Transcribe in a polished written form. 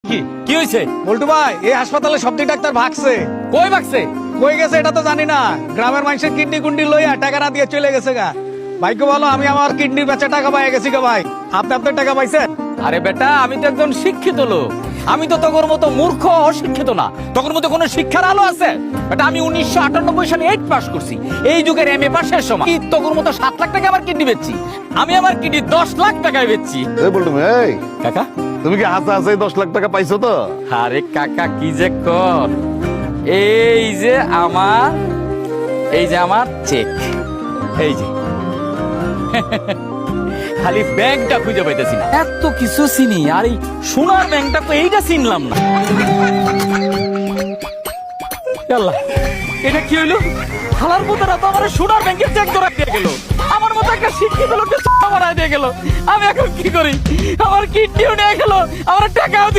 কি কি হয়েছে? বল্টু ভাই, এই হাসপাতালে সব ডাক্তার ভাগছে। কই ভাগছে? কই গেছে এটা তো জানি না। গ্রামের মানুষের কিডনি কুন্ডি লইয়া টাকা না দিয়ে চলে গেছে গা। ভাইকে বলো আমি আমার কিডনির বেচা টাকা পাই গেছি গা ভাই। আপনি আপনার টাকা পাইছেন? আরে বেটা, আমি তো একজন শিক্ষিত লোক। আমি তো তোর মতো মূর্খ অশিক্ষিত না। তোর মতো কোনো শিক্ষার আলো আছে? বেটা, আমি 1998 সালে 8 পাস করছি। এই যুগের এমএ পাশের সময় তোর মতো 7 লাখ টাকা আমার কিডনি বেচছি। আমি আমার কিডনি 10 লাখ টাকায় বেচছি। এই বলটু এই কাকা, তুমি কি হাতে হাতে 10 লাখ টাকা পাইছো তো? আরে কাকা কি যে কর, এই যে আমার চেক, এই যে খালি ব্যাংকটা খুঁজে পাইতেছি না। এত কিছু চিনি, আর এই সোনার ব্যাংকটা তো এইটা চিনলাম না। আল্লাহ, এটা কি হইলো? খালার পুতারা তো আমার সোনার ব্যাংকের চেক ধরা দিয়ে গেল। আমার মতো একটা শিক্ষিত লোককে মারা দিয়ে গেল। আমি এখন কি করি? আমার কিডনিও নিয়ে গেল, আমার টাকাও